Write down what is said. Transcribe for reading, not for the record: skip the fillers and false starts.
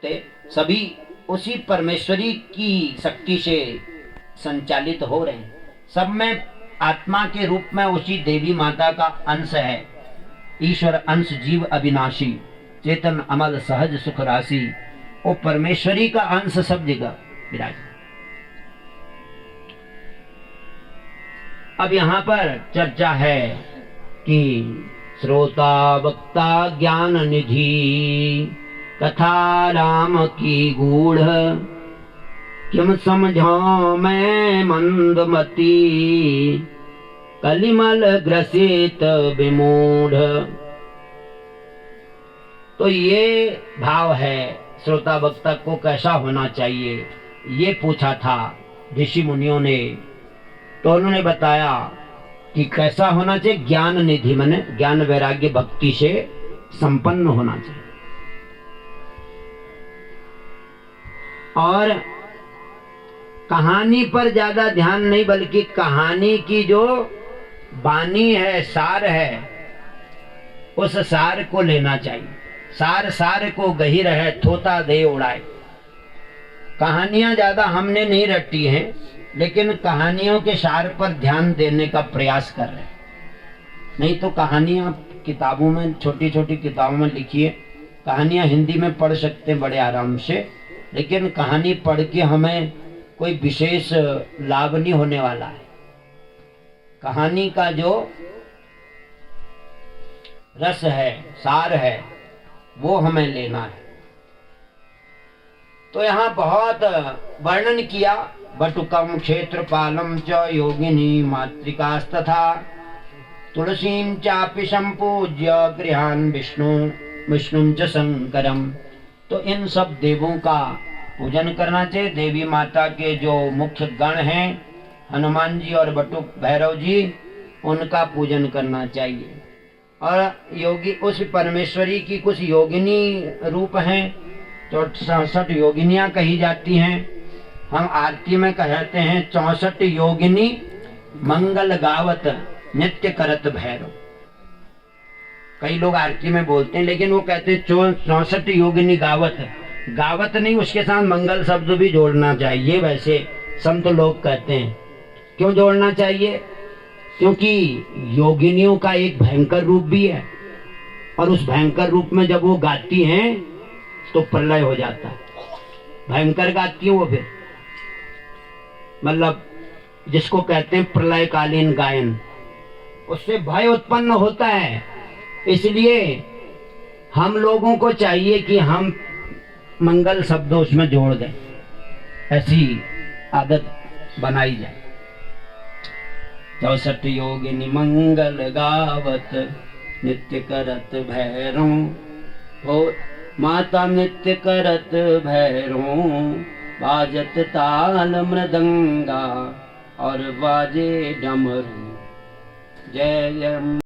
कुत्ते सभी उसी परमेश्वरी की शक्ति से संचालित हो रहे हैं। सब में आत्मा के रूप में उसी देवी माता का अंश है। ईश्वर अंश जीव अविनाशी, चेतन अमल सहज सुख राशि, वो परमेश्वरी का अंश सब जगह विराज। अब यहाँ पर चर्चा है कि श्रोता वक्ता ज्ञान निधि, कथा राम की गूढ़, किम समझो मैं मंदमती, कलिमल ग्रसित विमूढ़। तो ये भाव है, श्रोता वक्ता को कैसा होना चाहिए ये पूछा था ऋषि मुनियों ने। तो उन्होंने बताया कि कैसा होना चाहिए, ज्ञान निधि माने ज्ञान वैराग्य भक्ति से संपन्न होना चाहिए। और कहानी पर ज्यादा ध्यान नहीं, बल्कि कहानी की जो वाणी है, सार है, उस सार को लेना चाहिए। सार सार को गही रहे, थोता दे उड़ाए। कहानियां ज्यादा हमने नहीं रटी हैं, लेकिन कहानियों के सार पर ध्यान देने का प्रयास कर रहे हैं। नहीं तो कहानियां किताबों में, छोटी छोटी किताबों में लिखिए, कहानियां हिंदी में पढ़ सकते हैं बड़े आराम से, लेकिन कहानी पढ़ के हमें कोई विशेष लाभ नहीं होने वाला है। कहानी का जो रस है, सार है, वो हमें लेना है। तो यहाँ बहुत वर्णन किया, बटुकम क्षेत्रपालम च योगिनी मातृकास्तथा, तुलसीं चापि संपूज्य गृहान विष्णुं च शंकरम। तो इन सब देवों का पूजन करना चाहिए। देवी माता के जो मुख्य गण हैं, हनुमान जी और बटुक भैरव जी, उनका पूजन करना चाहिए। और योगी, उस परमेश्वरी की कुछ योगिनी रूप हैं, जो 64 योगिनियां कही जाती हैं। हम आरती में कहते हैं 64 योगिनी मंगल गावत नित्य करत भैरव। कई लोग आरती में बोलते हैं, लेकिन वो कहते हैं 64 योगिनी गावत। गावत नहीं, उसके साथ मंगल शब्द भी जोड़ना चाहिए। वैसे संत लोग कहते हैं। क्यों जोड़ना चाहिए? क्योंकि योगिनियों का एक भयंकर रूप भी है, और उस भयंकर रूप में जब वो गाती हैं तो प्रलय हो जाता है। भयंकर गाती हैं वो, फिर मतलब जिसको कहते हैं प्रलयकालीन गायन, उससे भय उत्पन्न होता है। इसलिए हम लोगों को चाहिए कि हम मंगल शब्द उसमें जोड़ दें, ऐसी आदत बनाई जाए। 64 योगिनी मंगल गावत नित्य करत भैरो, हो माता नित्य करत भैरो, बाजत ताल मृदंगा और बाजे डमरू। जय जय।